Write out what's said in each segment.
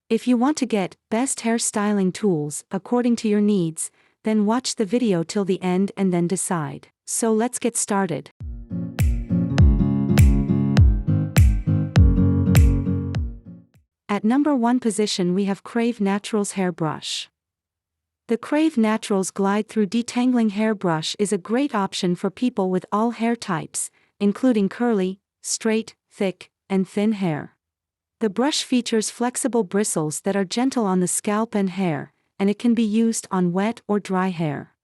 If you want to get best hair styling tools according to your needs, then watch the video till the end and then decide. So let's get started. At number 1 position we have Crave Naturals Hairbrush. The Crave Naturals Glide Through Detangling Hairbrush is a great option for people with all hair types, including curly, straight, thick, and thin hair. The brush features flexible bristles that are gentle on the scalp and hair, and it can be used on wet or dry hair.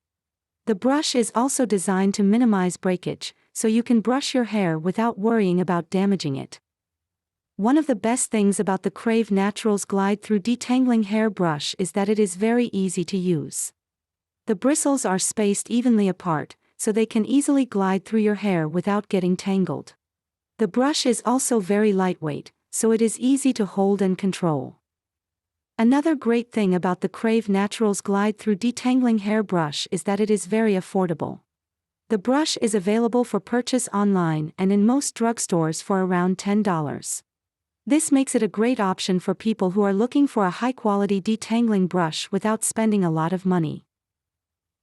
The brush is also designed to minimize breakage, so you can brush your hair without worrying about damaging it. One of the best things about the Crave Naturals Glide Through Detangling Hairbrush is that it is very easy to use. The bristles are spaced evenly apart, so they can easily glide through your hair without getting tangled. The brush is also very lightweight, so it is easy to hold and control. Another great thing about the Crave Naturals Glide Through Detangling Hairbrush is that it is very affordable. The brush is available for purchase online and in most drugstores for around $10. This makes it a great option for people who are looking for a high-quality detangling brush without spending a lot of money.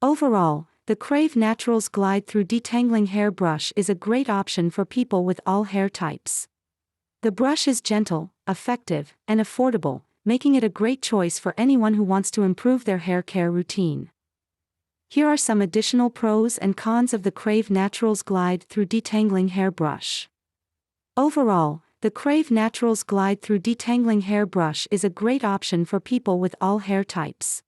Overall, the Crave Naturals Glide Through Detangling Hairbrush is a great option for people with all hair types. The brush is gentle, effective, and affordable, making it a great choice for anyone who wants to improve their hair care routine. Here are some additional pros and cons of the Crave Naturals Glide Through Detangling Hairbrush. Overall, the Crave Naturals Glide Through Detangling Hairbrush is a great option for people with all hair types.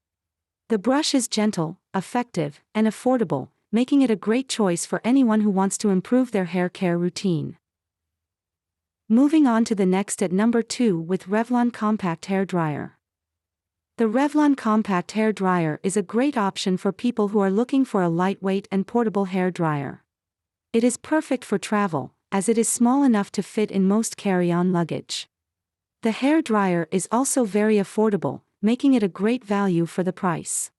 The brush is gentle, effective, and affordable, making it a great choice for anyone who wants to improve their hair care routine. Moving on to the next at number 2 with Revlon Compact Hair Dryer. The Revlon Compact Hair Dryer is a great option for people who are looking for a lightweight and portable hair dryer. It is perfect for travel, as it is small enough to fit in most carry-on luggage. The hair dryer is also very affordable, making it a great value for the price.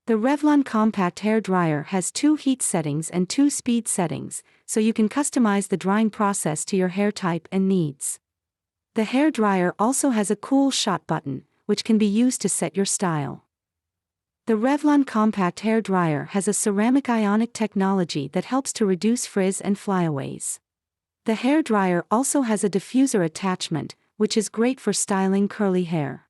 The Revlon Compact Hair Dryer has 2 heat settings and 2 speed settings, so you can customize the drying process to your hair type and needs. The hair dryer also has a cool shot button, which can be used to set your style. The Revlon Compact Hair Dryer has a ceramic ionic technology that helps to reduce frizz and flyaways. The hair dryer also has a diffuser attachment, which is great for styling curly hair.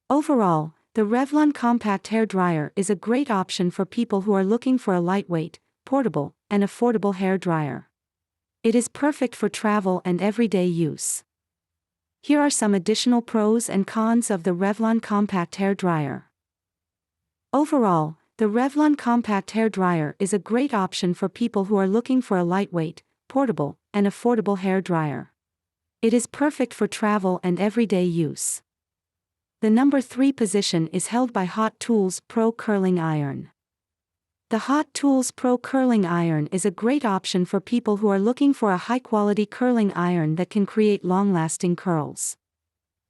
Overall, the Revlon Compact Hair Dryer is a great option for people who are looking for a lightweight, portable, and affordable hair dryer. It is perfect for travel and everyday use. Here are some additional pros and cons of the Revlon Compact Hair Dryer. Overall, the Revlon Compact Hair Dryer is a great option for people who are looking for a lightweight, portable, and affordable hair dryer. It is perfect for travel and everyday use. The number 3 position is held by Hot Tools Pro Curling Iron. The Hot Tools Pro Curling Iron is a great option for people who are looking for a high-quality curling iron that can create long-lasting curls.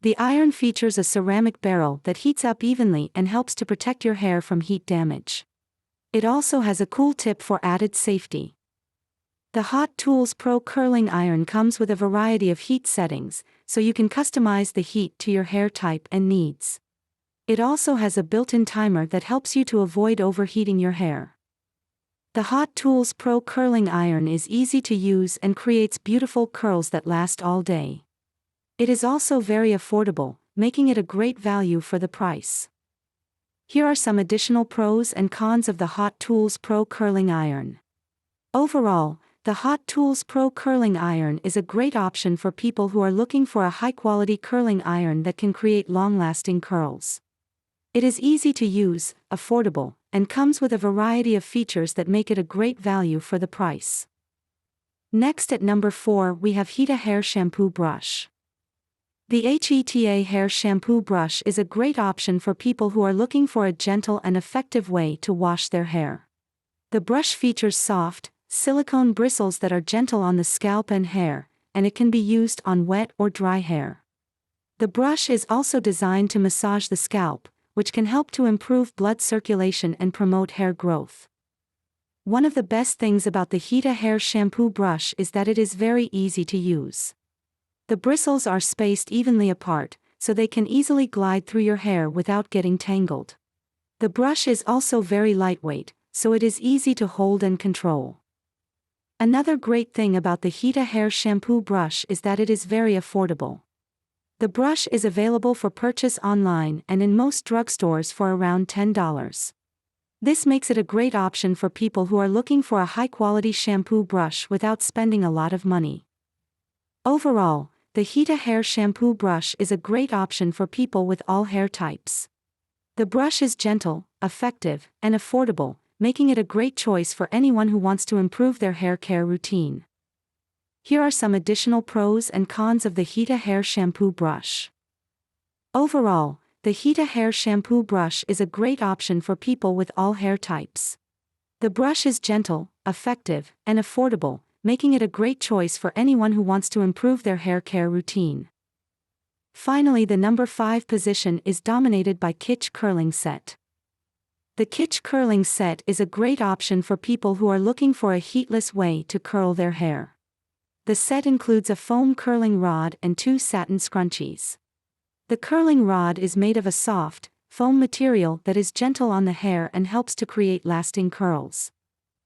The iron features a ceramic barrel that heats up evenly and helps to protect your hair from heat damage. It also has a cool tip for added safety. The Hot Tools Pro Curling Iron comes with a variety of heat settings, so you can customize the heat to your hair type and needs. It also has a built-in timer that helps you to avoid overheating your hair. The Hot Tools Pro Curling Iron is easy to use and creates beautiful curls that last all day. It is also very affordable, making it a great value for the price. Here are some additional pros and cons of the Hot Tools Pro Curling Iron. Overall, the Hot Tools Pro Curling Iron is a great option for people who are looking for a high-quality curling iron that can create long-lasting curls. It is easy to use, affordable, and comes with a variety of features that make it a great value for the price. Next at number 4 we have HEETA Hair Shampoo Brush. The HEETA Hair Shampoo Brush is a great option for people who are looking for a gentle and effective way to wash their hair. The brush features soft, silicone bristles that are gentle on the scalp and hair, and it can be used on wet or dry hair. The brush is also designed to massage the scalp, which can help to improve blood circulation and promote hair growth. One of the best things about the HEETA Hair Shampoo Brush is that it is very easy to use. The bristles are spaced evenly apart, so they can easily glide through your hair without getting tangled. The brush is also very lightweight, so it is easy to hold and control. Another great thing about the HEETA hair shampoo brush is that it is very affordable. The brush is available for purchase online and in most drugstores for around $10. This makes it a great option for people who are looking for a high-quality shampoo brush without spending a lot of money. Overall, the HEETA hair shampoo brush is a great option for people with all hair types. The brush is gentle, effective, and affordable, making it a great choice for anyone who wants to improve their hair care routine. Here are some additional pros and cons of the HEETA hair shampoo brush. Overall, the HEETA hair shampoo brush is a great option for people with all hair types. The brush is gentle, effective, and affordable, making it a great choice for anyone who wants to improve their hair care routine. Finally, the number 5 position is dominated by Kitsch Curling Set. The Kitsch Curling Set is a great option for people who are looking for a heatless way to curl their hair. The set includes a foam curling rod and 2 satin scrunchies. The curling rod is made of a soft, foam material that is gentle on the hair and helps to create lasting curls.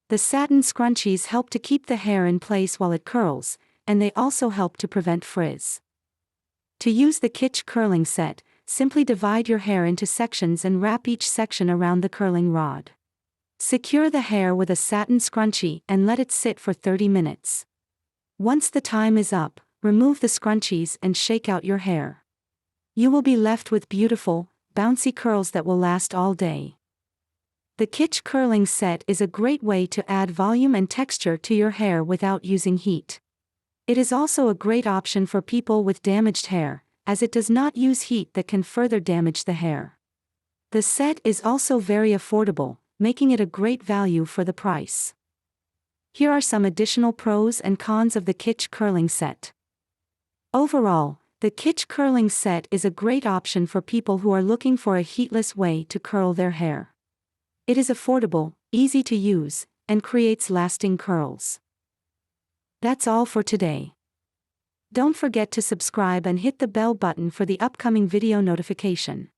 The satin scrunchies help to keep the hair in place while it curls, and they also help to prevent frizz. To use the Kitsch Curling Set, simply divide your hair into sections and wrap each section around the curling rod. Secure the hair with a satin scrunchie and let it sit for 30 minutes. Once the time is up, remove the scrunchies and shake out your hair. You will be left with beautiful, bouncy curls that will last all day. The Kitsch Curling Set is a great way to add volume and texture to your hair without using heat. It is also a great option for people with damaged hair, as it does not use heat that can further damage the hair. The set is also very affordable, making it a great value for the price. Here are some additional pros and cons of the Kitsch Curling Set. Overall, the Kitsch Curling Set is a great option for people who are looking for a heatless way to curl their hair. It is affordable, easy to use, and creates lasting curls. That's all for today. Don't forget to subscribe and hit the bell button for the upcoming video notification.